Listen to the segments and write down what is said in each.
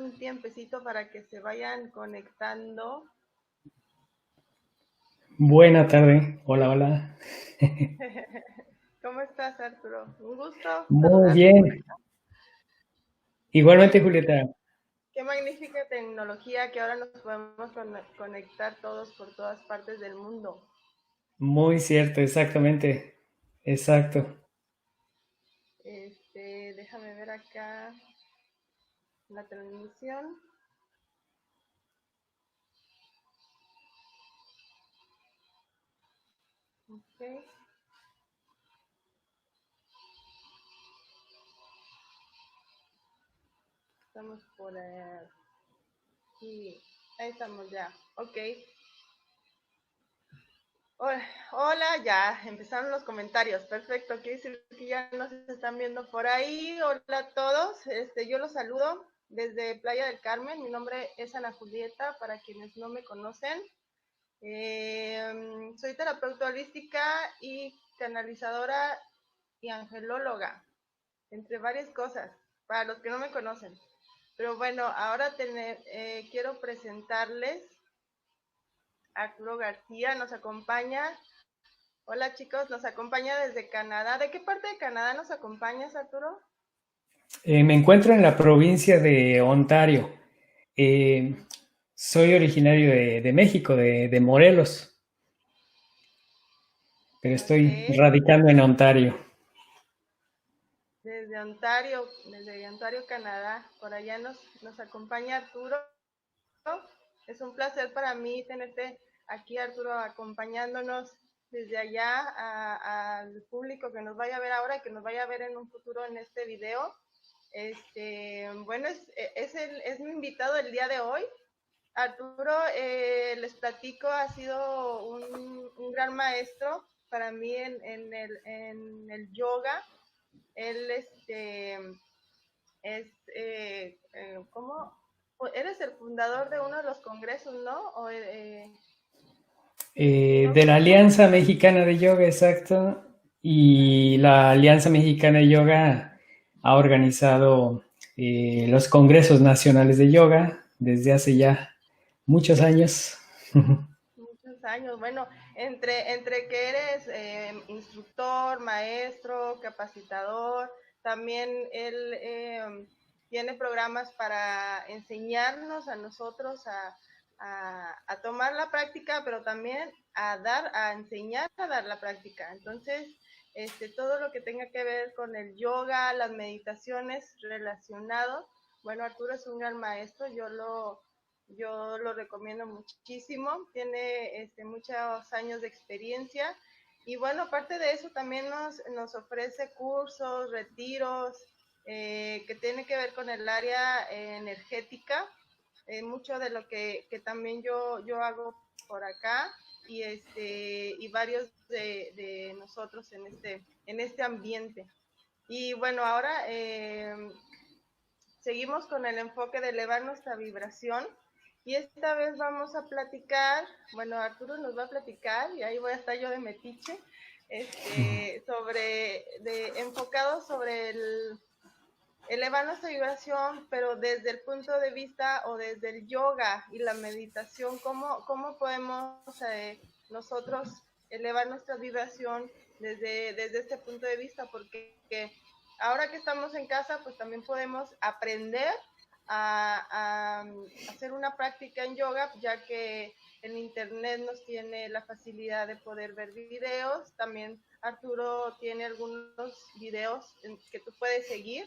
un tiempecito para que se vayan conectando. Buena tarde, hola, hola. ¿Cómo estás, Arturo? Un gusto Muy saludarte por bien. acá. Igualmente, Qué, Julieta. qué magnífica tecnología que ahora nos podemos conectar todos por todas partes del mundo. Muy cierto, exactamente. Exacto. Déjame ver acá la transmisión. Okay. Estamos por aquí. Ahí estamos ya. Ok. Hola, ya empezaron los comentarios. Perfecto, quiere decir que ya nos están viendo por ahí. Hola a todos. Yo los saludo desde Playa del Carmen. Mi nombre es Ana Julieta, para quienes no me conocen. Soy terapeuta holística y canalizadora y angelóloga, entre varias cosas, para los que no me conocen. Pero bueno, ahora quiero presentarles a Arturo García. Nos acompaña. Hola chicos, nos acompaña desde Canadá. ¿De qué parte de Canadá nos acompañas, Arturo? Me encuentro en la provincia de Ontario. Eh, Soy originario de México, de Morelos, pero Ok, estoy radicando en Ontario. desde Ontario, Canadá. Por allá nos acompaña Arturo. Es un placer para mí tenerte aquí, Arturo, acompañándonos desde allá al público que nos vaya a ver ahora y que nos vaya a ver en un futuro en este video. Bueno, es mi invitado el día de hoy. Arturo, les platico, ha sido un gran maestro para mí en el yoga. Él es, ¿cómo? Eres el fundador de uno de los congresos, ¿no? No De sé la cómo. Alianza Mexicana de Yoga, exacto. Y la Alianza Mexicana de Yoga ha organizado los congresos nacionales de yoga desde hace ya muchos años. Muchos años. Bueno, entre que eres instructor, maestro, capacitador, también él tiene programas para enseñarnos a nosotros a tomar la práctica, pero también a enseñar a dar la práctica. Entonces, todo lo que tenga que ver con el yoga, las meditaciones relacionados, bueno, Arturo es un gran maestro, yo lo recomiendo muchísimo, tiene muchos años de experiencia y bueno, aparte de eso también nos ofrece cursos, retiros, que tiene que ver con el área energética, mucho de lo que también yo hago por acá y varios de nosotros en este ambiente. Y bueno, ahora seguimos con el enfoque de elevar nuestra vibración y esta vez vamos a platicar, bueno, Arturo nos va a platicar y ahí voy a estar yo de metiche, enfocado sobre el elevar nuestra vibración, pero desde el punto de vista o desde el yoga y la meditación, cómo podemos nosotros elevar nuestra vibración desde este punto de vista, porque ahora que estamos en casa, pues también podemos aprender a hacer una práctica en yoga, ya que el internet nos tiene la facilidad de poder ver videos. También Arturo tiene algunos videos que tú puedes seguir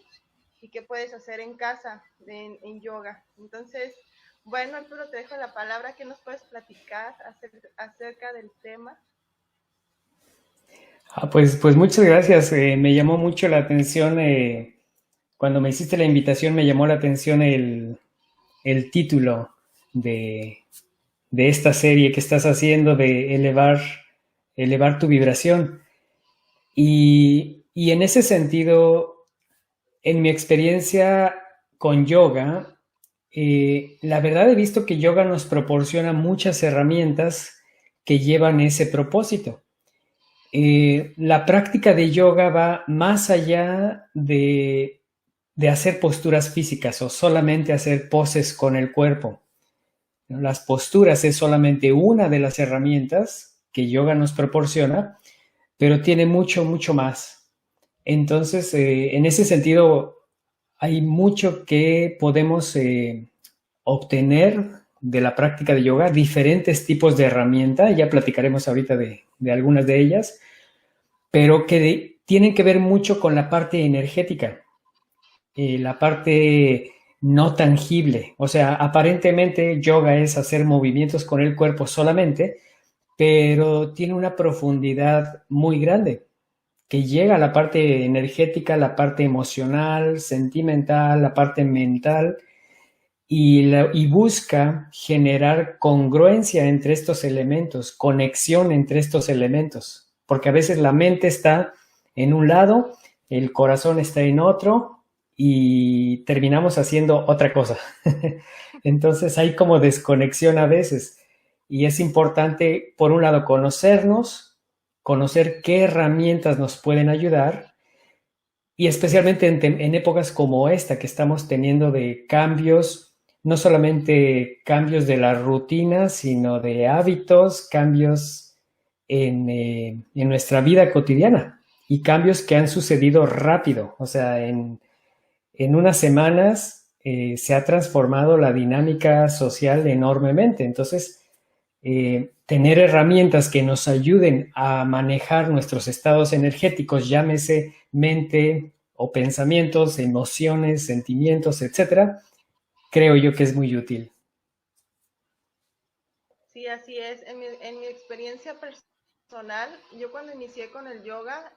y qué puedes hacer en casa en yoga. Entonces, bueno, Arturo, te dejo la palabra. ¿Qué nos puedes platicar acerca del tema? Pues muchas gracias. Me llamó mucho la atención, cuando me hiciste la invitación, me llamó la atención el título de, de esta serie que estás haciendo de elevar tu vibración. Y en ese sentido, en mi experiencia con yoga, la verdad he visto que yoga nos proporciona muchas herramientas que llevan ese propósito. La práctica de yoga va más allá de de hacer posturas físicas o solamente hacer poses con el cuerpo. Las posturas es solamente una de las herramientas que yoga nos proporciona, pero tiene mucho, mucho más. Entonces, en ese sentido, hay mucho que podemos obtener de la práctica de yoga, diferentes tipos de herramientas, ya platicaremos ahorita de algunas de ellas, pero que tienen que ver mucho con la parte energética, la parte no tangible. O sea, aparentemente yoga es hacer movimientos con el cuerpo solamente, pero tiene una profundidad muy grande que llega a la parte energética, la parte emocional, sentimental, la parte mental, y busca generar congruencia entre estos elementos, conexión entre estos elementos, porque a veces la mente está en un lado, el corazón está en otro y terminamos haciendo otra cosa. Entonces hay como desconexión a veces y es importante, por un lado, conocernos, conocer qué herramientas nos pueden ayudar y especialmente en épocas como esta que estamos teniendo de cambios, no solamente cambios de la rutina, sino de hábitos, cambios en nuestra vida cotidiana y cambios que han sucedido rápido. O sea, en unas semanas se ha transformado la dinámica social enormemente. Entonces, tener herramientas que nos ayuden a manejar nuestros estados energéticos, llámese mente o pensamientos, emociones, sentimientos, etcétera, creo yo que es muy útil. Sí, así es. En mi experiencia personal, yo cuando inicié con el yoga,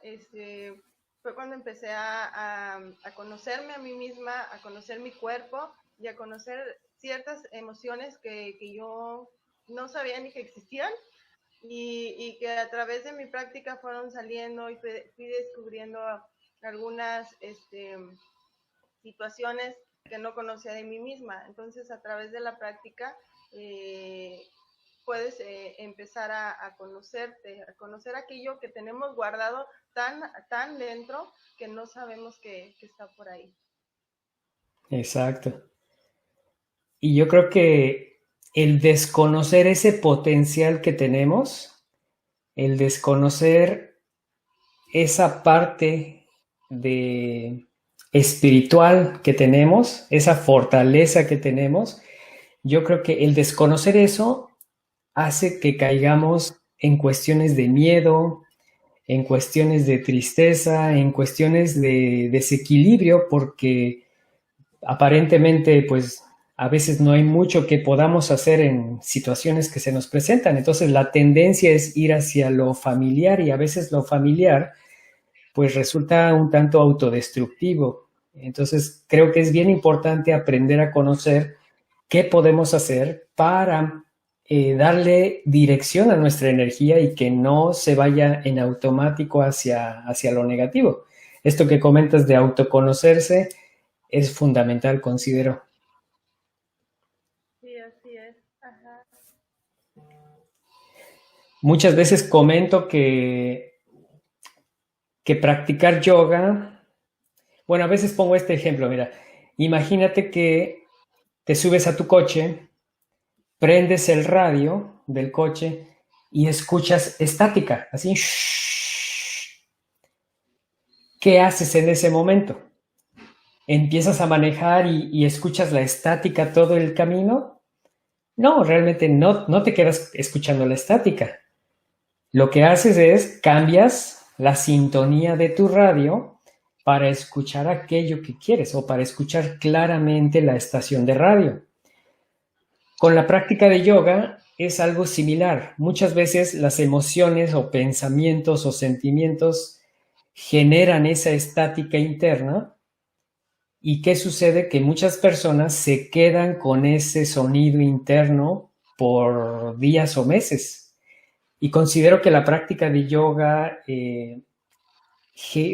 fue cuando empecé a conocerme a mí misma, a conocer mi cuerpo y a conocer ciertas emociones que yo no sabía ni que existían y que a través de mi práctica fueron saliendo y fui descubriendo algunas situaciones que no conocía de mí misma. Entonces, a través de la práctica, eh, puedes empezar a conocerte, a conocer aquello que tenemos guardado tan dentro que no sabemos que está por ahí. Exacto. Y yo creo que el desconocer ese potencial que tenemos, el desconocer esa parte de espiritual que tenemos, esa fortaleza que tenemos, yo creo que el desconocer eso hace que caigamos en cuestiones de miedo, en cuestiones de tristeza, en cuestiones de desequilibrio, porque aparentemente, pues a veces no hay mucho que podamos hacer en situaciones que se nos presentan. Entonces la tendencia es ir hacia lo familiar y a veces lo familiar pues resulta un tanto autodestructivo. Entonces creo que es bien importante aprender a conocer qué podemos hacer para darle dirección a nuestra energía y que no se vaya en automático hacia lo negativo. Esto que comentas de autoconocerse es fundamental, considero. Sí, así es. Ajá. Muchas veces comento que practicar yoga, bueno, a veces pongo este ejemplo, mira, imagínate que te subes a tu coche, prendes el radio del coche y escuchas estática, así. ¿Qué haces en ese momento? ¿Empiezas a manejar y escuchas la estática todo el camino? No, realmente no te quedas escuchando la estática. Lo que haces es cambias la sintonía de tu radio para escuchar aquello que quieres o para escuchar claramente la estación de radio. Con la práctica de yoga es algo similar. Muchas veces las emociones o pensamientos o sentimientos generan esa estática interna. ¿Y qué sucede? Que muchas personas se quedan con ese sonido interno por días o meses. Y considero que la práctica de yoga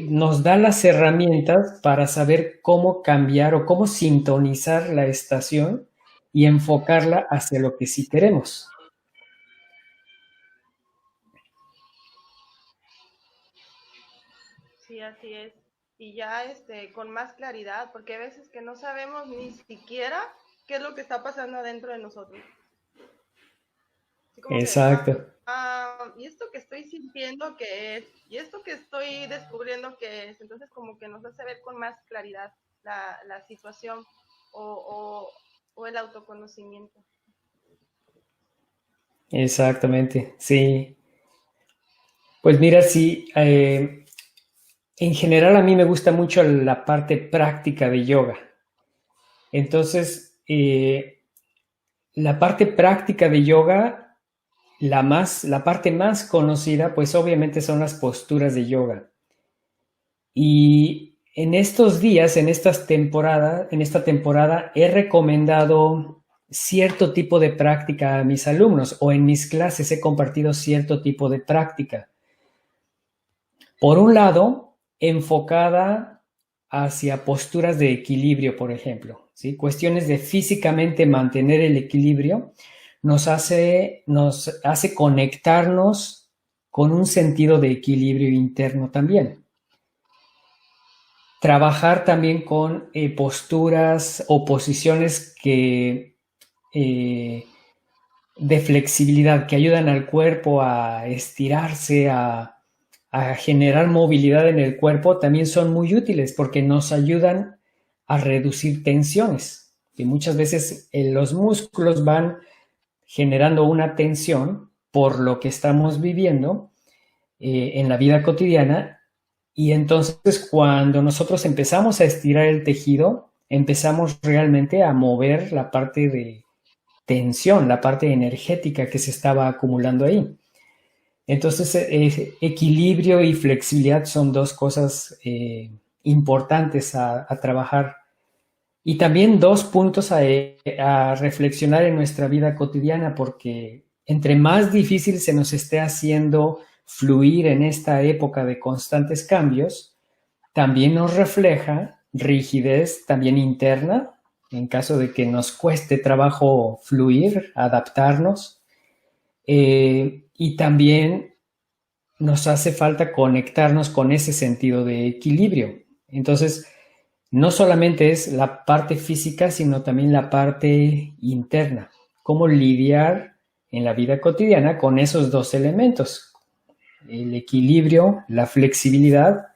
nos da las herramientas para saber cómo cambiar o cómo sintonizar la estación y enfocarla hacia lo que sí queremos. Sí, así es. y ya con más claridad, porque hay veces que no sabemos ni siquiera qué es lo que está pasando adentro de nosotros. Así como que, Exacto, ¿y esto que estoy sintiendo qué es? ¿Y esto que estoy descubriendo qué es? Entonces como que nos hace ver con más claridad la situación o, o el autoconocimiento. exactamente, sí. Pues mira, sí, en general a mí me gusta mucho la parte práctica de yoga. Entonces, la parte práctica de yoga, la parte más conocida, pues obviamente son las posturas de yoga. Y en estos días, en esta temporada, he recomendado cierto tipo de práctica a mis alumnos, o en mis clases he compartido cierto tipo de práctica. Por un lado, enfocada hacia posturas de equilibrio, por ejemplo, ¿sí? Cuestiones de físicamente mantener el equilibrio nos hace conectarnos con un sentido de equilibrio interno también. Trabajar también con posturas o posiciones de flexibilidad que ayudan al cuerpo a estirarse, a generar movilidad en el cuerpo, también son muy útiles porque nos ayudan a reducir tensiones. Y muchas veces los músculos van generando una tensión por lo que estamos viviendo en la vida cotidiana. Y entonces cuando nosotros empezamos a estirar el tejido, empezamos realmente a mover la parte de tensión, la parte energética que se estaba acumulando ahí. Entonces, equilibrio y flexibilidad son dos cosas importantes a trabajar. Y también dos puntos a reflexionar en nuestra vida cotidiana, porque entre más difícil se nos esté haciendo fluir en esta época de constantes cambios, también nos refleja rigidez también interna, en caso de que nos cueste trabajo fluir, adaptarnos. Y también nos hace falta conectarnos con ese sentido de equilibrio. Entonces, no solamente es la parte física, sino también la parte interna. Cómo lidiar en la vida cotidiana con esos dos elementos, el equilibrio, la flexibilidad.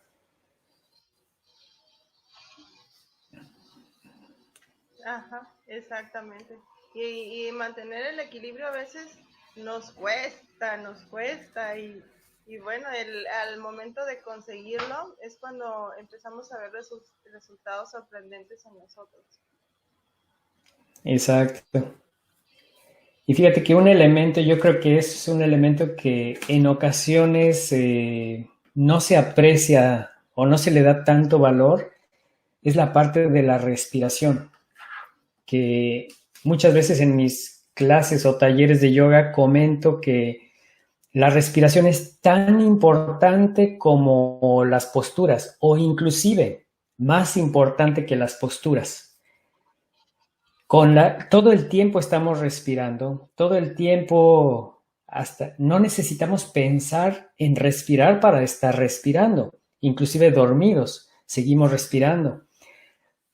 Ajá, exactamente. Y mantener el equilibrio a veces nos cuesta y bueno, al momento de conseguirlo es cuando empezamos a ver resultados sorprendentes en nosotros. Exacto. Y fíjate que un elemento, yo creo que es un elemento que en ocasiones no se aprecia o no se le da tanto valor, es la parte de la respiración, que muchas veces en mis clases o talleres de yoga comento que la respiración es tan importante como las posturas, o inclusive más importante que las posturas. Todo el tiempo estamos respirando, todo el tiempo, hasta no necesitamos pensar en respirar para estar respirando, inclusive dormidos, seguimos respirando.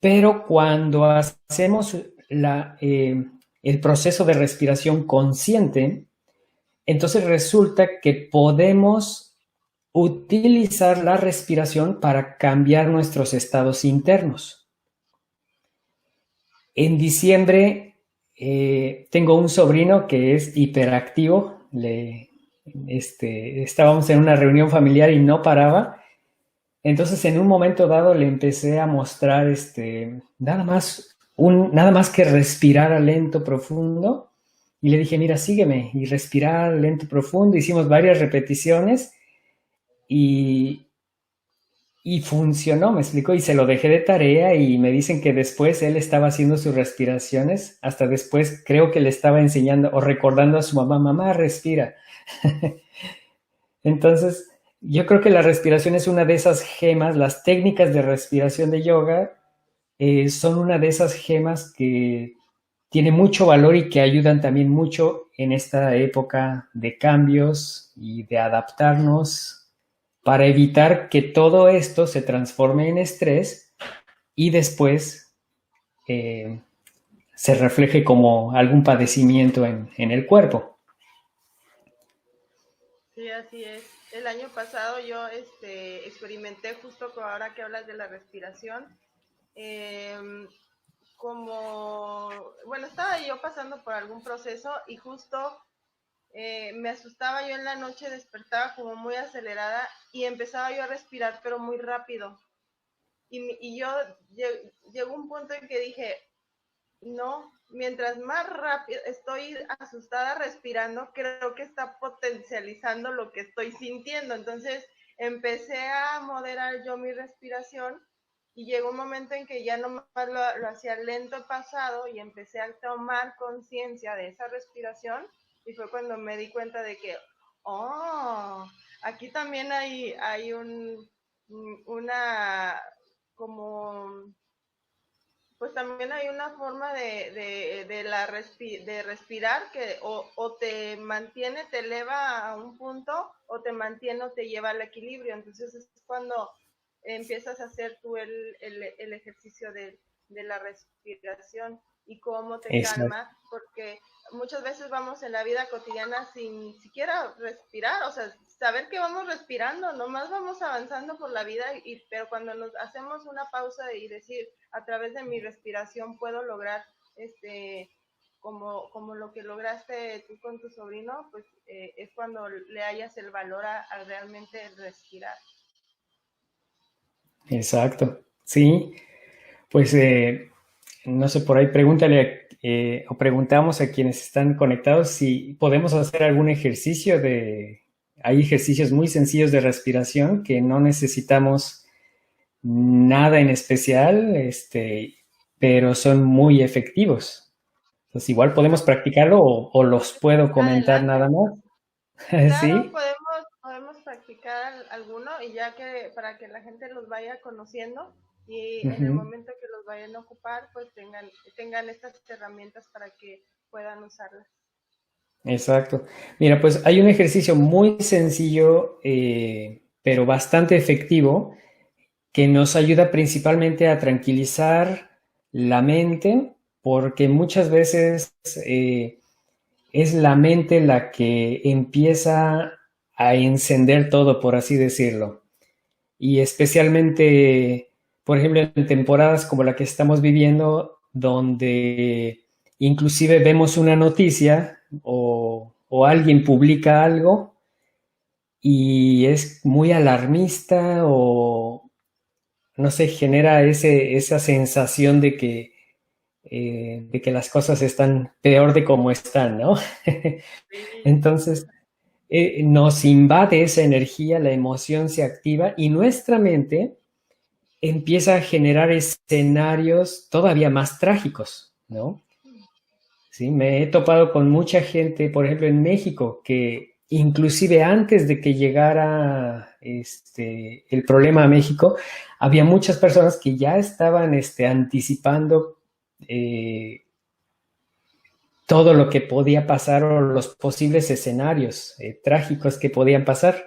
Pero cuando hacemos el proceso de respiración consciente, entonces resulta que podemos utilizar la respiración para cambiar nuestros estados internos. En diciembre tengo un sobrino que es hiperactivo. Estábamos en una reunión familiar y no paraba. Entonces, en un momento dado le empecé a mostrar nada más que respirar lento, profundo. Y le dije, mira, sígueme. Y respirar lento, profundo. Hicimos varias repeticiones y funcionó, me explicó, y se lo dejé de tarea y me dicen que después él estaba haciendo sus respiraciones, hasta después creo que le estaba enseñando o recordando a su mamá, mamá, respira. Entonces, yo creo que la respiración es una de esas gemas, las técnicas de respiración de yoga son una de esas gemas que tiene mucho valor y que ayudan también mucho en esta época de cambios y de adaptarnos para evitar que todo esto se transforme en estrés y después se refleje como algún padecimiento en el cuerpo. Sí, así es. El año pasado yo experimenté justo con, ahora que hablas de la respiración, em, como, bueno, estaba yo pasando por algún proceso y justo me asustaba yo en la noche, despertaba como muy acelerada y empezaba yo a respirar, pero muy rápido. Y yo llegó un punto en que dije, no, mientras más rápido estoy asustada respirando, creo que está potencializando lo que estoy sintiendo. Entonces empecé a moderar yo mi respiración y llegó un momento en que ya no más lo hacía lento pasado y empecé a tomar conciencia de esa respiración y fue cuando me di cuenta de que, oh, aquí también hay una como pues también hay una forma de respirar que o te mantiene, te eleva a un punto, o te mantiene o te lleva al equilibrio. Entonces es cuando empiezas a hacer tú el ejercicio de la respiración y cómo te Exacto. calma, porque muchas veces vamos en la vida cotidiana sin siquiera respirar, o sea, saber que vamos respirando, nomás vamos avanzando por la vida, pero cuando nos hacemos una pausa y decir, a través de mi respiración puedo lograr como lo que lograste tú con tu sobrino, pues es cuando le hayas el valor a realmente respirar. Exacto. Sí, pues no sé, por ahí pregúntale o preguntamos a quienes están conectados si podemos hacer algún ejercicio de... Hay ejercicios muy sencillos de respiración que no necesitamos nada en especial, pero son muy efectivos. Entonces, igual podemos practicarlo o los puedo comentar Adelante. nada más. Claro, ¿Sí? podemos practicar alguno y ya que para que la gente los vaya conociendo y en el Ujú. momento que los vayan a ocupar, pues tengan estas herramientas para que puedan usarlas. Exacto. Mira, pues hay un ejercicio muy sencillo, pero bastante efectivo, que nos ayuda principalmente a tranquilizar la mente, porque muchas veces es la mente la que empieza a encender todo, por así decirlo. Y especialmente, por ejemplo, en temporadas como la que estamos viviendo, donde inclusive vemos una noticia o alguien publica algo y es muy alarmista o no sé, genera esa sensación de que las cosas están peor de como están, ¿no? Sí, Entonces, nos invade esa energía, la emoción se activa y nuestra mente empieza a generar escenarios todavía más trágicos, ¿no? Sí, me he topado con mucha gente, por ejemplo, en México, que inclusive antes de que llegara el problema a México, había muchas personas que ya estaban anticipando eh, todo lo que podía pasar o los posibles escenarios trágicos que podían pasar.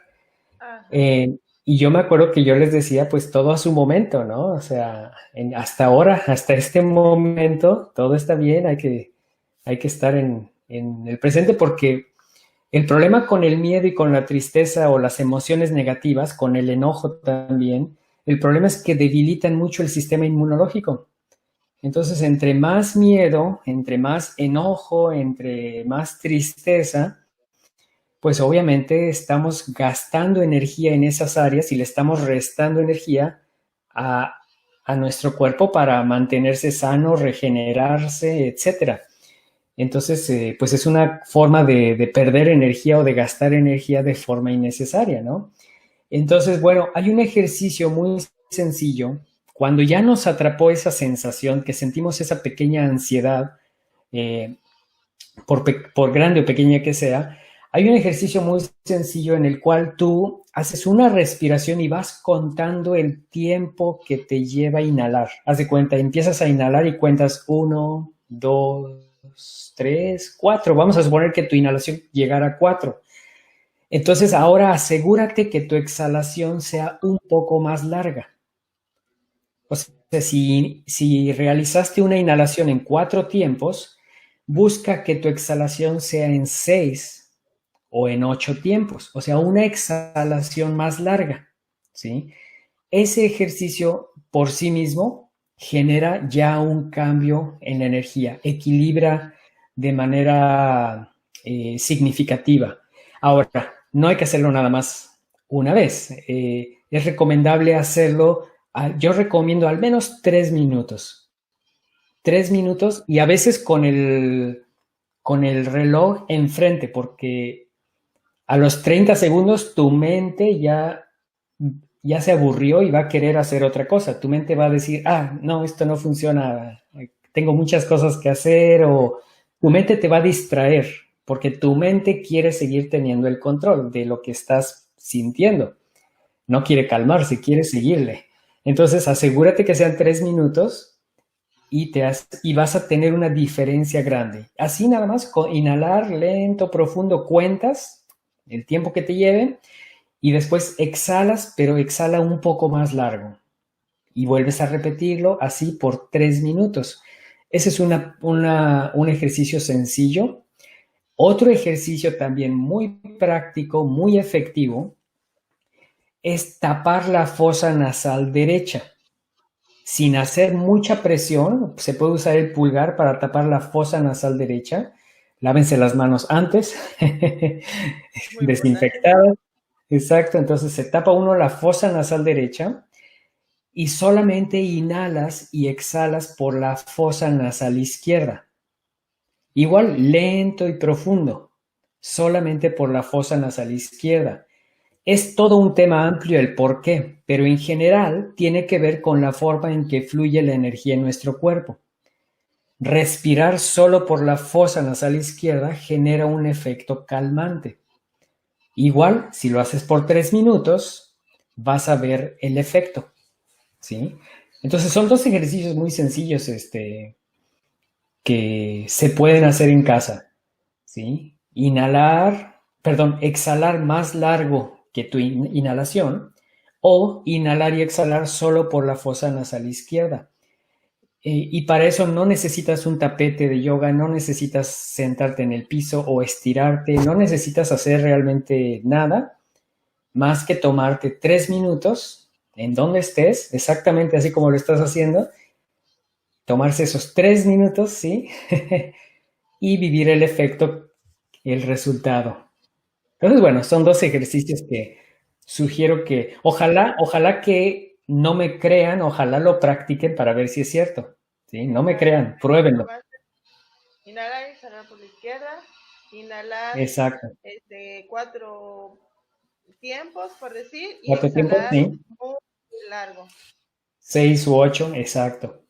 ajá. Eh, y yo me acuerdo que yo les decía, pues todo a su momento, ¿no? O sea, hasta ahora, hasta este momento, todo está bien, hay que estar en el presente porque el problema con el miedo y con la tristeza o las emociones negativas, con el enojo también, el problema es que debilitan mucho el sistema inmunológico. Entonces, entre más miedo, entre más enojo, entre más tristeza, pues obviamente estamos gastando energía en esas áreas y le estamos restando energía a, a nuestro cuerpo para mantenerse sano, regenerarse, etcétera. Entonces, pues es una forma de perder energía o de gastar energía de forma innecesaria, ¿no? Entonces, bueno, hay un ejercicio muy sencillo. Cuando ya nos atrapó esa sensación, que sentimos esa pequeña ansiedad, eh, por grande o pequeña que sea, hay un ejercicio muy sencillo en el cual tú haces una respiración y vas contando el tiempo que te lleva a inhalar. Haz de cuenta, empiezas a inhalar y cuentas 1, 2, 3, 4. Vamos a suponer que tu inhalación llegara a 4. Entonces ahora asegúrate que tu exhalación sea un poco más larga. O sea, si realizaste una inhalación en 4 tiempos, busca que tu exhalación sea en 6 o en 8 tiempos, o sea, una exhalación más larga, ¿sí? Ese ejercicio por sí mismo genera ya un cambio en la energía, equilibra de manera significativa. Ahora, no hay que hacerlo nada más una vez. Es recomendable hacerlo, yo recomiendo al menos 3 minutos. 3 minutos y a veces con el reloj enfrente, porque a los 30 segundos tu mente ya se aburrió y va a querer hacer otra cosa. Tu mente va a decir, no, esto no funciona, tengo muchas cosas que hacer, o tu mente te va a distraer porque tu mente quiere seguir teniendo el control de lo que estás sintiendo. No quiere calmarse, quiere seguirle. Entonces asegúrate que sean 3 minutos y vas a tener una diferencia grande. Así nada más, con inhalar lento, profundo, cuentas el tiempo que te lleve y después exhalas, pero exhala un poco más largo. Y vuelves a repetirlo así por 3 minutos. Ese es un ejercicio sencillo. Otro ejercicio también muy práctico, muy efectivo, es tapar la fosa nasal derecha. Sin hacer mucha presión, se puede usar el pulgar para tapar la fosa nasal derecha. Lávense las manos antes, desinfectadas. Exacto, entonces se tapa uno la fosa nasal derecha y solamente inhalas y exhalas por la fosa nasal izquierda. Igual, lento y profundo, solamente por la fosa nasal izquierda. Es todo un tema amplio el por qué, pero en general tiene que ver con la forma en que fluye la energía en nuestro cuerpo. Respirar solo por la fosa nasal izquierda genera un efecto calmante. Igual, si lo haces por 3 minutos, vas a ver el efecto, ¿sí? Entonces son 2 ejercicios muy sencillos que se pueden hacer en casa, ¿sí? Exhalar más largo que tu inhalación o inhalar y exhalar solo por la fosa nasal izquierda. Y para eso no necesitas un tapete de yoga, no necesitas sentarte en el piso o estirarte, no necesitas hacer realmente nada más que tomarte 3 minutos en donde estés, exactamente así como lo estás haciendo, tomarse esos 3 minutos, ¿sí? Y vivir el efecto, el resultado. Entonces, bueno, son 2 ejercicios que sugiero que ojalá que no me crean, ojalá lo practiquen para ver si es cierto. ¿Sí? No me crean, pruébenlo. Inhalar y exhalar por la izquierda, inhalar Exacto. 4 tiempos, por decir, y 4 tiempos, exhalar sí. muy largo. 6 u 8, exacto.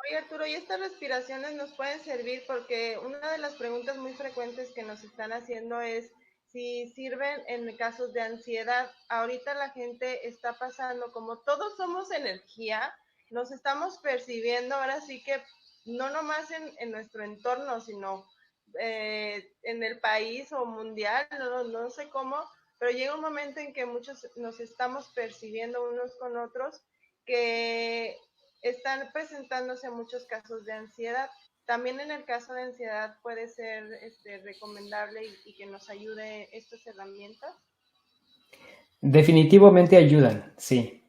Oye, Arturo, ¿y estas respiraciones nos pueden servir? Porque una de las preguntas muy frecuentes que nos están haciendo es si sirven en casos de ansiedad. Ahorita la gente está pasando, como todos somos energía, nos estamos percibiendo ahora sí que no nomás en nuestro entorno, sino en el país o mundial, no sé cómo, pero llega un momento en que muchos nos estamos percibiendo unos con otros que están presentándose muchos casos de ansiedad. También en el caso de ansiedad puede ser recomendable y que nos ayude estas herramientas. Definitivamente ayudan, sí,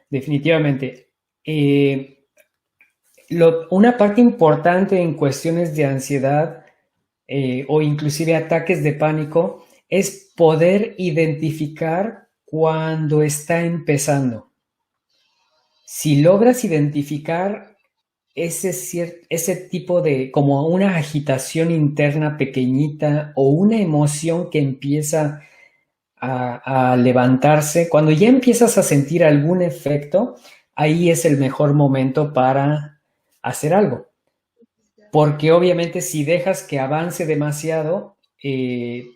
definitivamente. Una parte importante en cuestiones de ansiedad o inclusive ataques de pánico es poder identificar cuando está empezando. Si logras identificar ese tipo de, como una agitación interna pequeñita o una emoción que empieza a levantarse, cuando ya empiezas a sentir algún efecto, ahí es el mejor momento para hacer algo. Porque obviamente si dejas que avance demasiado,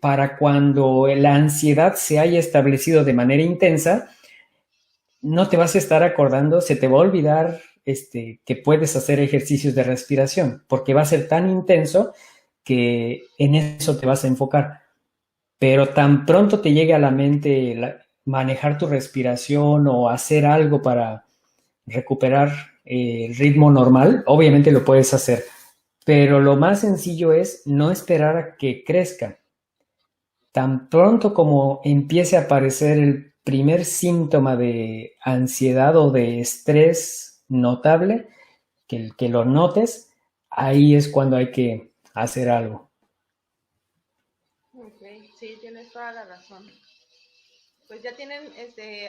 para cuando la ansiedad se haya establecido de manera intensa, no te vas a estar acordando, se te va a olvidar que puedes hacer ejercicios de respiración, porque va a ser tan intenso que en eso te vas a enfocar. pero tan pronto te llegue a la mente manejar tu respiración o hacer algo para recuperar el ritmo normal, obviamente lo puedes hacer, pero lo más sencillo es no esperar a que crezca. Tan pronto como empiece a aparecer el primer síntoma de ansiedad o de estrés notable, que lo notes, ahí es cuando hay que hacer algo. Ok, sí, tienes toda la razón. Pues ya tienen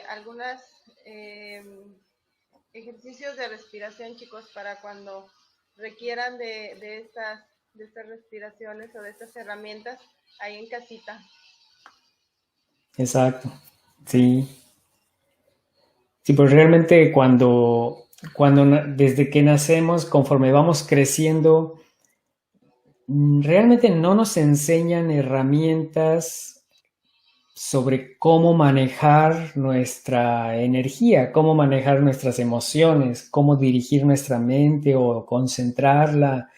algunas ejercicios de respiración, chicos, para cuando requieran de estas respiraciones o de estas herramientas ahí en casita. Exacto, sí. Sí, pues realmente desde que nacemos, conforme vamos creciendo, realmente no nos enseñan herramientas sobre cómo manejar nuestra energía, cómo manejar nuestras emociones, cómo dirigir nuestra mente o concentrarla.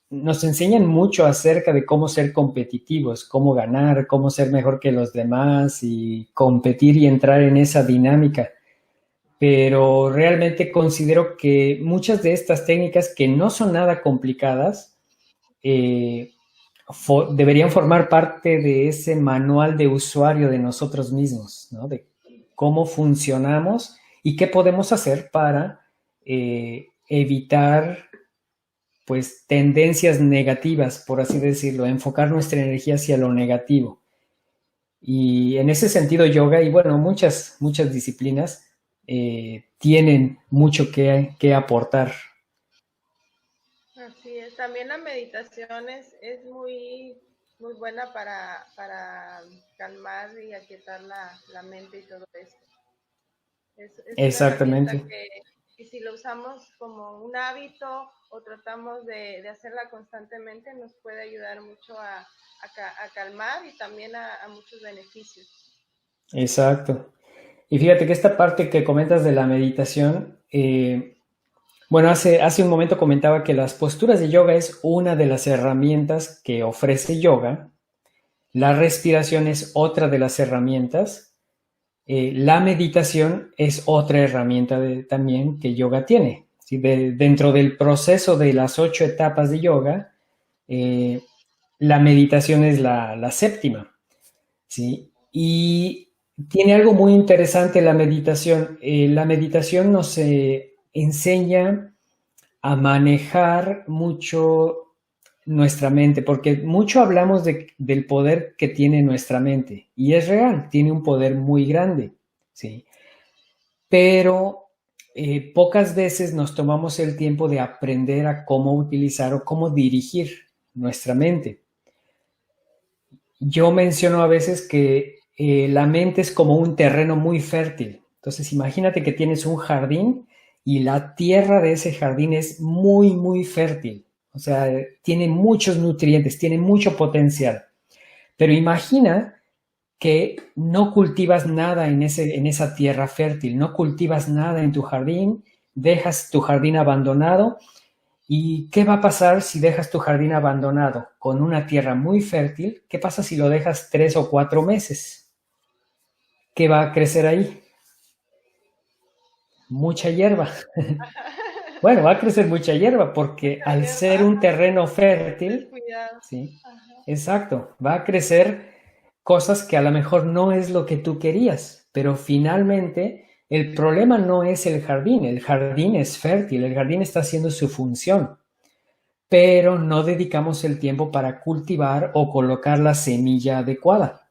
Nos enseñan mucho acerca de cómo ser competitivos, cómo ganar, cómo ser mejor que los demás y competir y entrar en esa dinámica. Pero realmente considero que muchas de estas técnicas que no son nada complicadas deberían formar parte de ese manual de usuario de nosotros mismos, ¿no? De cómo funcionamos y qué podemos hacer para evitar pues tendencias negativas, por así decirlo, enfocar nuestra energía hacia lo negativo. Y en ese sentido yoga y bueno, muchas disciplinas tienen mucho que aportar. Así es, también la meditación es muy, muy buena para calmar y aquietar la mente y todo esto. Es una herramienta Exactamente. que si lo usamos como un hábito o tratamos de hacerla constantemente, nos puede ayudar mucho a calmar y también a muchos beneficios. Exacto. Y fíjate que esta parte que comentas de la meditación, bueno, hace un momento comentaba que las posturas de yoga es una de las herramientas que ofrece yoga. La respiración es otra de las herramientas. La meditación es otra herramienta también que yoga tiene. ¿Sí? Dentro del proceso de las 8 etapas de yoga, la meditación es la séptima. ¿Sí? Y tiene algo muy interesante la meditación. La meditación nos enseña a manejar mucho nuestra mente, porque mucho hablamos del poder que tiene nuestra mente, y es real, tiene un poder muy grande, ¿sí? Pero pocas veces nos tomamos el tiempo de aprender a cómo utilizar o cómo dirigir nuestra mente. Yo menciono a veces que la mente es como un terreno muy fértil. Entonces, imagínate que tienes un jardín y la tierra de ese jardín es muy, muy fértil. O sea, tiene muchos nutrientes, tiene mucho potencial. Pero imagina que no cultivas nada en esa tierra fértil, no cultivas nada en tu jardín, dejas tu jardín abandonado. ¿Y qué va a pasar si dejas tu jardín abandonado con una tierra muy fértil? ¿Qué pasa si lo dejas 3 o 4 meses? ¿Qué va a crecer ahí? Mucha hierba. Bueno, va a crecer mucha hierba porque al ser un terreno fértil, ¿sí? Exacto, va a crecer cosas que a lo mejor no es lo que tú querías, pero finalmente el problema no es el jardín es fértil, el jardín está haciendo su función, pero no dedicamos el tiempo para cultivar o colocar la semilla adecuada.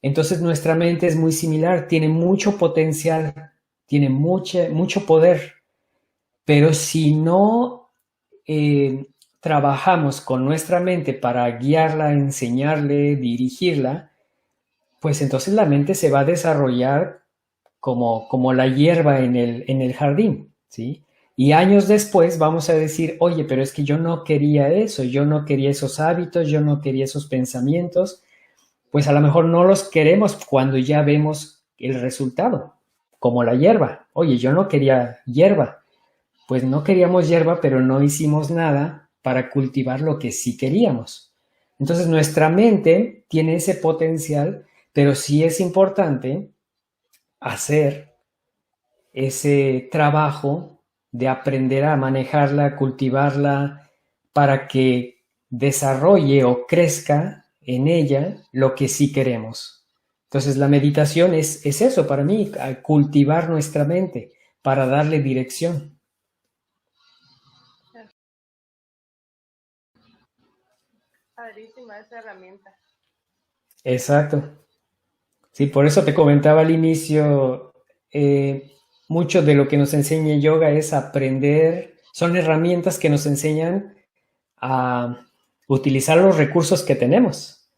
Entonces nuestra mente es muy similar, tiene mucho potencial, tiene mucho poder, pero si no trabajamos con nuestra mente para guiarla, enseñarle, dirigirla, pues entonces la mente se va a desarrollar como la hierba en el jardín, ¿sí? Y años después vamos a decir, oye, pero es que yo no quería eso, yo no quería esos hábitos, yo no quería esos pensamientos. Pues a lo mejor no los queremos cuando ya vemos el resultado, como la hierba. Oye, yo no quería hierba. Pues no queríamos hierba, pero no hicimos nada para cultivar lo que sí queríamos. Entonces nuestra mente tiene ese potencial, pero sí es importante hacer ese trabajo de aprender a manejarla, cultivarla, para que desarrolle o crezca en ella lo que sí queremos. Entonces la meditación es eso para mí, cultivar nuestra mente para darle dirección. Padrísima esa herramienta. Exacto. Sí, por eso te comentaba al inicio, mucho de lo que nos enseña yoga es aprender, son herramientas que nos enseñan a utilizar los recursos que tenemos.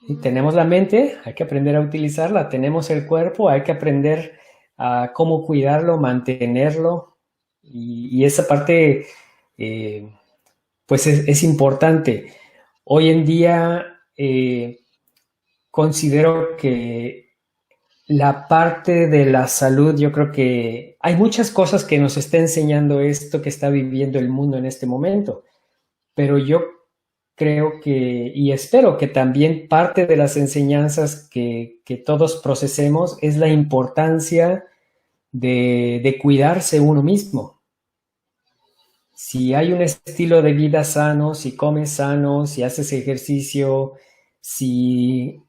¿Sí? Tenemos la mente, hay que aprender a utilizarla, tenemos el cuerpo, hay que aprender a cómo cuidarlo, mantenerlo, y esa parte pues es importante. Hoy en día considero que la parte de la salud, yo creo que hay muchas cosas que nos está enseñando esto que está viviendo el mundo en este momento, pero yo creo que y espero que también parte de las enseñanzas que todos procesemos es la importancia de cuidarse uno mismo. Si hay un estilo de vida sano, si comes sano, si haces ejercicio, si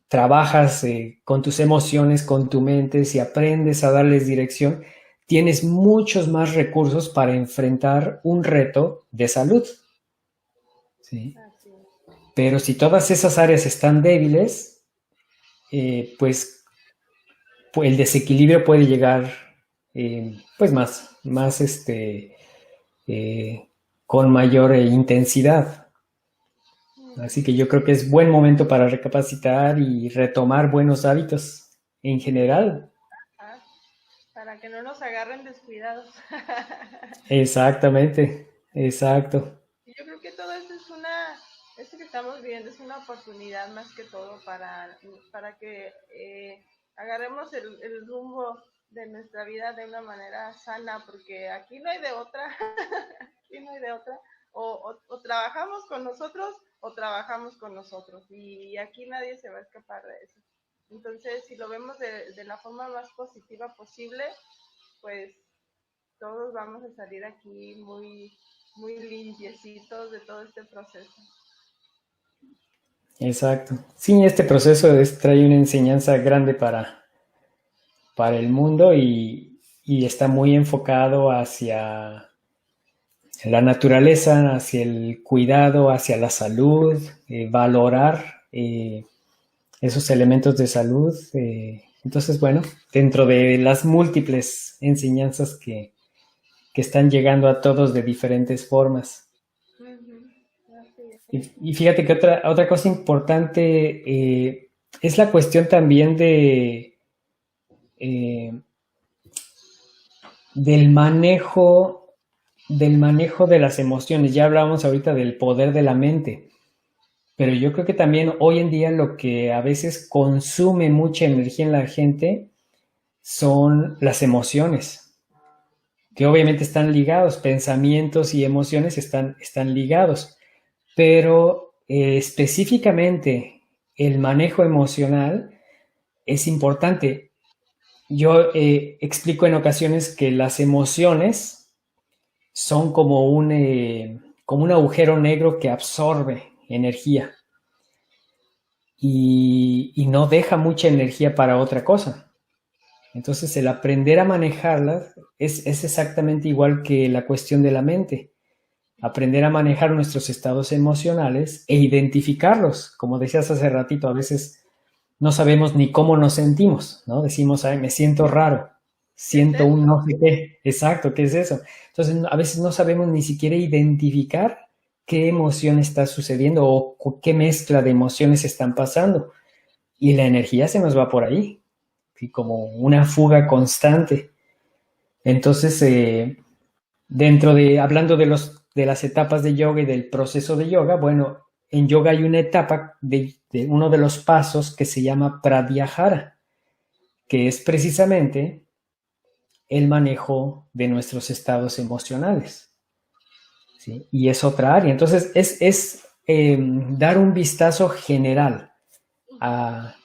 trabajas con tus emociones, con tu mente, si aprendes a darles dirección, tienes muchos más recursos para enfrentar un reto de salud. ¿Sí? Pero si todas esas áreas están débiles, pues el desequilibrio puede llegar pues más con mayor intensidad. Así que yo creo que es buen momento para recapacitar y retomar buenos hábitos en general. Para que no nos agarren descuidados. Exactamente, exacto. Yo creo que todo esto esto que estamos viendo es una oportunidad más que todo para que agarremos el rumbo de nuestra vida de una manera sana, porque aquí no hay de otra, aquí no hay de otra, o trabajamos con nosotros o trabajamos con nosotros, y aquí nadie se va a escapar de eso. Entonces, si lo vemos de la forma más positiva posible, pues todos vamos a salir aquí muy, muy limpiecitos de todo este proceso. Exacto. Sí, este proceso trae una enseñanza grande para el mundo y está muy enfocado hacia la naturaleza, hacia el cuidado, hacia la salud, valorar esos elementos de salud. Entonces, bueno, dentro de las múltiples enseñanzas que están llegando a todos de diferentes formas. Y fíjate que otra cosa importante es la cuestión también del manejo de las emociones. Ya hablábamos ahorita del poder de la mente, pero yo creo que también hoy en día lo que a veces consume mucha energía en la gente son las emociones, que obviamente están ligados, pensamientos y emociones están ligados, pero específicamente el manejo emocional es importante. Yo explico en ocasiones que las emociones son como un agujero negro que absorbe energía y no deja mucha energía para otra cosa. Entonces el aprender a manejarlas es exactamente igual que la cuestión de la mente. Aprender a manejar nuestros estados emocionales e identificarlos. Como decías hace ratito, a veces no sabemos ni cómo nos sentimos, ¿no? Decimos, ay, me siento raro, siento un no sé qué. Exacto, ¿qué es eso? Entonces, a veces no sabemos ni siquiera identificar qué emoción está sucediendo o qué mezcla de emociones están pasando. Y la energía se nos va por ahí, ¿sí? Como una fuga constante. Entonces, hablando de las etapas de yoga y del proceso de yoga, bueno, en yoga hay una etapa de uno de los pasos que se llama pratyahara, que es precisamente el manejo de nuestros estados emocionales. ¿Sí? Y es otra área. Entonces, es dar un vistazo general a,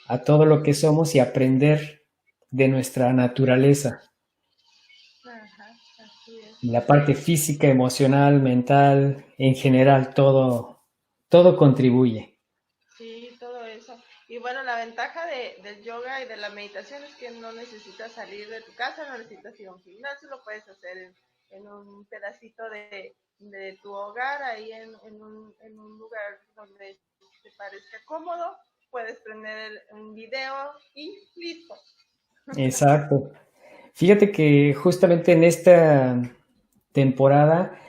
a todo lo que somos y aprender de nuestra naturaleza. Ajá, así es. La parte física, emocional, mental, en general, todo contribuye. Sí, todo eso. Y bueno, la ventaja del yoga y de la meditación es que no necesitas salir de tu casa, no necesitas ir a un gimnasio, lo puedes hacer en un pedacito de tu hogar, ahí en un lugar donde te parezca cómodo, puedes prender un video y listo. Exacto. Fíjate que justamente en esta temporada,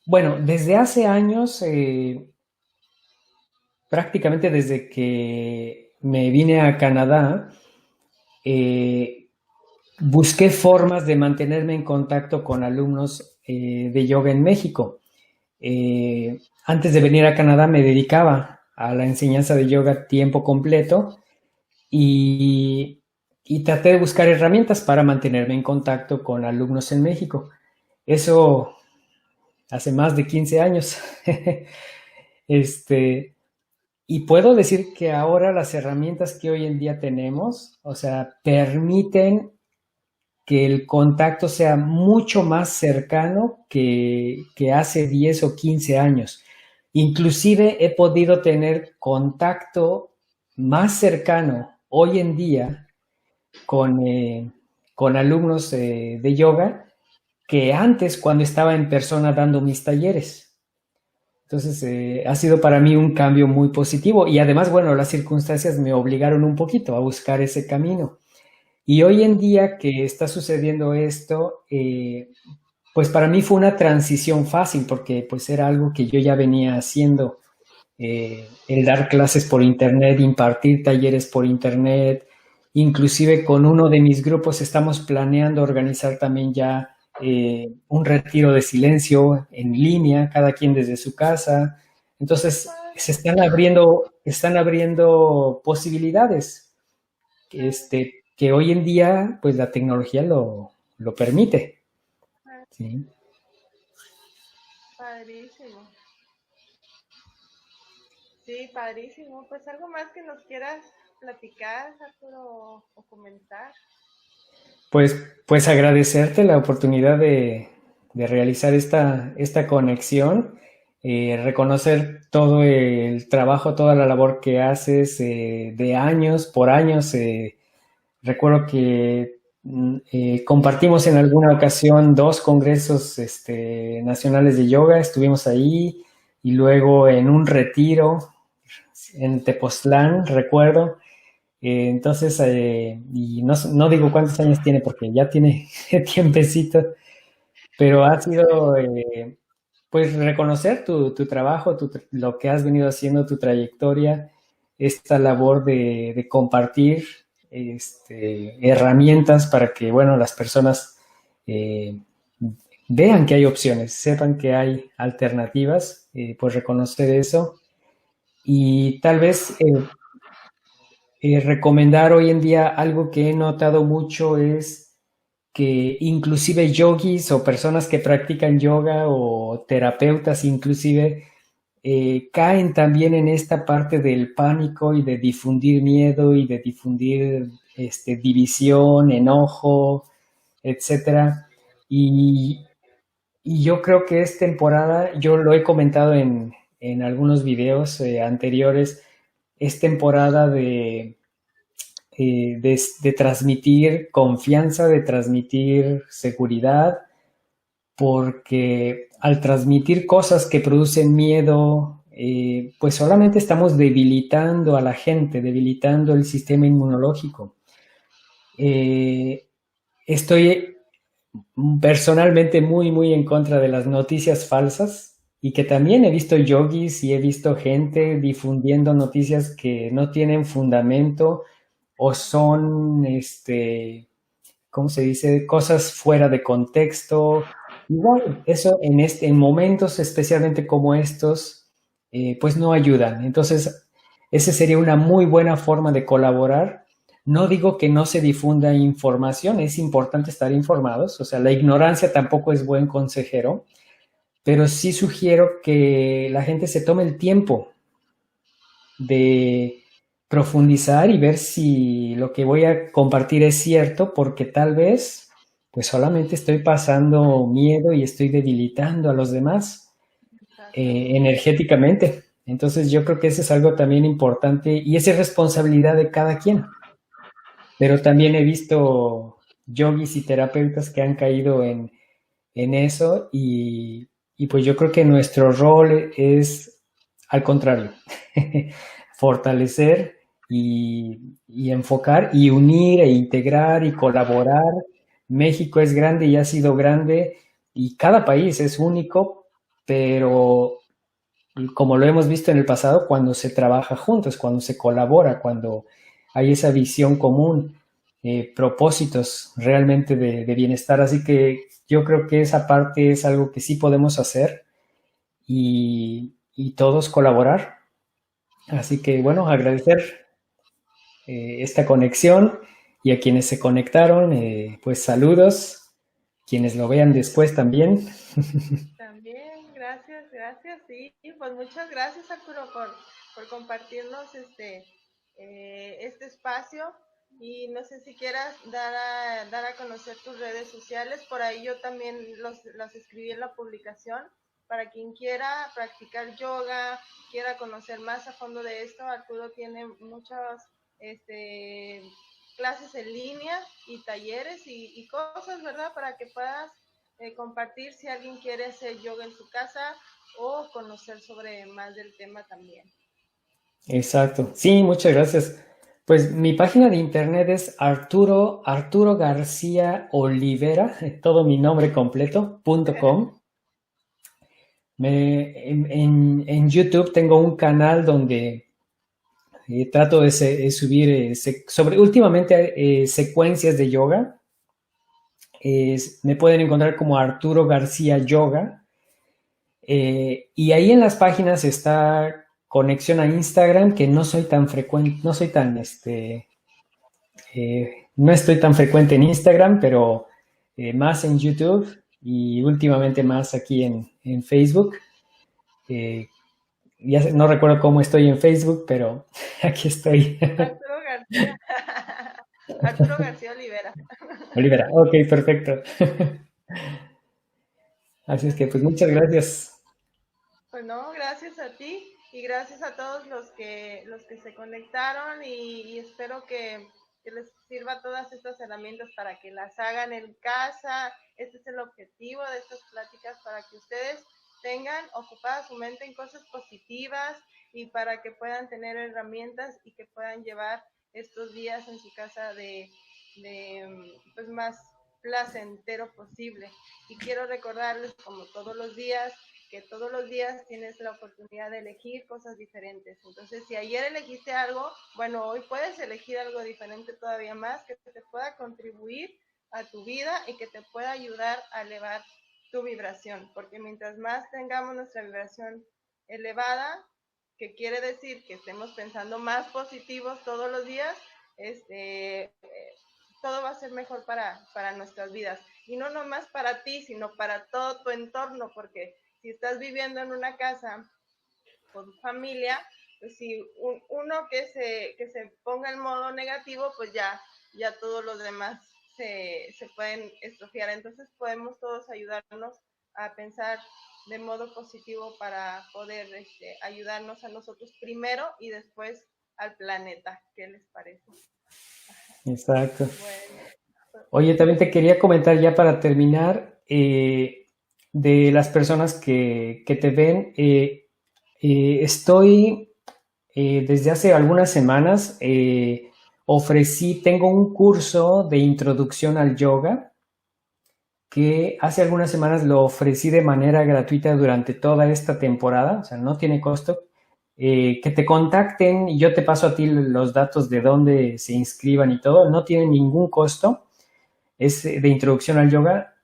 bueno, desde hace años, prácticamente desde que me vine a Canadá, eh, busqué formas de mantenerme en contacto con alumnos de yoga en México. Antes de venir a Canadá me dedicaba a la enseñanza de yoga tiempo completo y, y traté de buscar herramientas para mantenerme en contacto con alumnos en México. Eso hace más de 15 años. este, y puedo decir que ahora las herramientas que hoy en día tenemos, o sea, permiten que el contacto sea mucho más cercano que hace 10 o 15 años. Inclusive he podido tener contacto más cercano hoy en día con alumnos de yoga que antes cuando estaba en persona dando mis talleres. Entonces, ha sido para mí un cambio muy positivo y además, bueno, las circunstancias me obligaron un poquito a buscar ese camino. Y hoy en día que está sucediendo esto, pues para mí fue una transición fácil porque pues era algo que yo ya venía haciendo, el dar clases por internet, impartir talleres por internet, inclusive con uno de mis grupos estamos planeando organizar también ya un retiro de silencio en línea, cada quien desde su casa. Entonces se están abriendo posibilidades que hoy en día pues la tecnología lo permite. ¿Sí? Padrísimo. Sí, padrísimo. Pues algo más que nos quieras platicar, Arturo, o comentar. Pues agradecerte la oportunidad de realizar esta conexión, reconocer todo el trabajo, toda la labor que haces de años por años. Recuerdo que compartimos en alguna ocasión 2 congresos nacionales de yoga, estuvimos ahí y luego en un retiro en Tepoztlán, recuerdo. Entonces, y no digo cuántos años tiene porque ya tiene tiempecito, pero ha sido pues reconocer tu trabajo, lo que has venido haciendo, tu trayectoria, esta labor de compartir herramientas para que, bueno, las personas eh, vean que hay opciones, sepan que hay alternativas, pues reconocer eso y tal vez recomendar hoy en día algo que he notado mucho es que inclusive yogis o personas que practican yoga o terapeutas inclusive caen también en esta parte del pánico y de difundir miedo y de difundir división, enojo, etcétera. Y, y yo creo que es temporada, yo lo he comentado en algunos videos anteriores, es temporada de transmitir confianza, de transmitir seguridad, porque al transmitir cosas que producen miedo, pues solamente estamos debilitando a la gente, debilitando el sistema inmunológico. Estoy personalmente muy, muy en contra de las noticias falsas y que también he visto yogis y he visto gente difundiendo noticias que no tienen fundamento o son, ¿cómo se dice? Cosas fuera de contexto. Igual, eso en momentos especialmente como estos, pues no ayudan. Entonces, esa sería una muy buena forma de colaborar. No digo que no se difunda información, es importante estar informados, o sea, la ignorancia tampoco es buen consejero, pero sí sugiero que la gente se tome el tiempo de profundizar y ver si lo que voy a compartir es cierto, porque tal vez pues solamente estoy pasando miedo y estoy debilitando a los demás Exactamente. energéticamente. Entonces yo creo que eso es algo también importante y esa es responsabilidad de cada quien. Pero también he visto yogis y terapeutas que han caído en eso y pues yo creo que nuestro rol es al contrario, fortalecer y enfocar y unir e integrar y colaborar. México es grande y ha sido grande y cada país es único, pero como lo hemos visto en el pasado, cuando se trabaja juntos, cuando se colabora, cuando hay esa visión común, propósitos realmente de bienestar. Así que yo creo que esa parte es algo que sí podemos hacer y todos colaborar. Así que bueno, agradecer esta conexión y a quienes se conectaron, pues saludos, quienes lo vean después también. También, gracias, gracias, sí, pues muchas gracias Arturo por compartirnos este espacio y no sé si quieras dar a conocer tus redes sociales, por ahí yo también las escribí en la publicación, para quien quiera practicar yoga, quiera conocer más a fondo de esto, Arturo tiene muchas este, clases en línea y talleres y cosas, ¿verdad? Para que puedas compartir si alguien quiere hacer yoga en su casa o conocer sobre más del tema también. Exacto. Sí, muchas gracias. Pues mi página de internet es Arturo García Olivera, todo mi nombre completo, .com. En YouTube tengo un canal donde trato de subir últimamente secuencias de yoga. Me pueden encontrar como Arturo García Yoga. Y ahí en las páginas está conexión a Instagram, que no soy tan frecuente, no estoy tan frecuente en Instagram, pero más en YouTube y últimamente más aquí en Facebook. Eh, no recuerdo cómo estoy en Facebook, pero aquí estoy. Arturo García. Arturo García Olivera. Olivera, ok, perfecto. Así es que, pues muchas gracias. Pues no, gracias a ti y gracias a todos los que se conectaron y espero que les sirva todas estas herramientas para que las hagan en casa. Este es el objetivo de estas pláticas, para que ustedes tengan ocupada su mente en cosas positivas y para que puedan tener herramientas y que puedan llevar estos días en su casa de pues más placentero posible. Y quiero recordarles, como todos los días, que todos los días tienes la oportunidad de elegir cosas diferentes. Entonces, si ayer elegiste algo, bueno, hoy puedes elegir algo diferente todavía más que te pueda contribuir a tu vida y que te pueda ayudar a elevar tu vibración, porque mientras más tengamos nuestra vibración elevada, que quiere decir que estemos pensando más positivos todos los días, todo va a ser mejor para nuestras vidas. Y no nomás para ti, sino para todo tu entorno, porque si estás viviendo en una casa con familia, pues si uno que se ponga en modo negativo, pues ya todos los demás se pueden estrofiar. Entonces podemos todos ayudarnos a pensar de modo positivo para poder ayudarnos a nosotros primero y después al planeta. ¿Qué les parece? Exacto. Bueno, Oye, también te quería comentar ya para terminar, de las personas que te ven. Estoy desde hace algunas semanas, tengo un curso de introducción al yoga que hace algunas semanas lo ofrecí de manera gratuita durante toda esta temporada, o sea, no tiene costo. Que te contacten y yo te paso a ti los datos de dónde se inscriban y todo, no tiene ningún costo, es de introducción al yoga.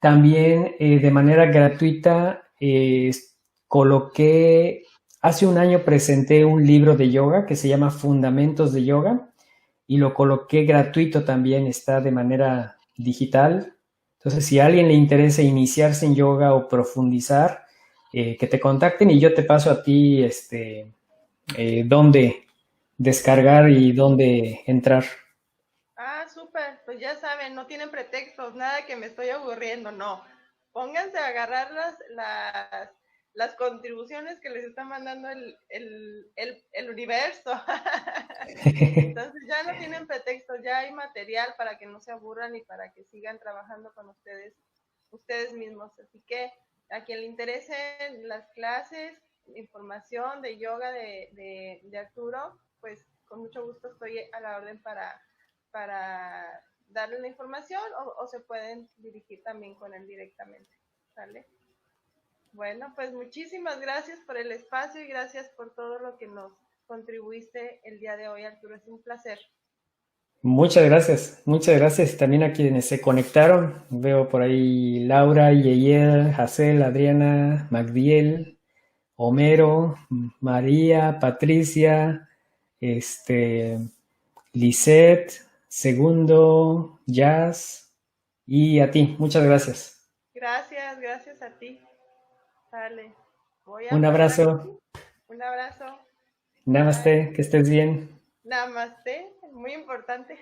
También de manera gratuita hace un año presenté un libro de yoga que se llama Fundamentos de Yoga y lo coloqué gratuito también, está de manera digital. Entonces, si a alguien le interesa iniciarse en yoga o profundizar, que te contacten y yo te paso a ti dónde descargar y dónde entrar. Ah, súper, pues ya saben, no tienen pretextos, nada que me estoy aburriendo, no. Pónganse a agarrar las contribuciones que les está mandando el universo. Entonces ya no tienen pretextos, ya hay material para que no se aburran y para que sigan trabajando con ustedes mismos. Así que a quien le interesen las clases, información de yoga de Arturo, pues con mucho gusto estoy a la orden para darle la información o se pueden dirigir también con él directamente. ¿Sale? Bueno, pues muchísimas gracias por el espacio y gracias por todo lo que nos contribuiste el día de hoy, Arturo. Es un placer. Muchas gracias, muchas gracias también a quienes se conectaron. Veo por ahí Laura, Yeyel, Hazel, Adriana, Magdiel, Homero, María, Patricia, Lisette, Segundo, Jazz y a ti. Muchas gracias. Gracias, gracias a ti. Sale. Voy a Un parar abrazo. aquí. Un abrazo. Bye. Namaste, que estés bien. Namaste. Muy importante.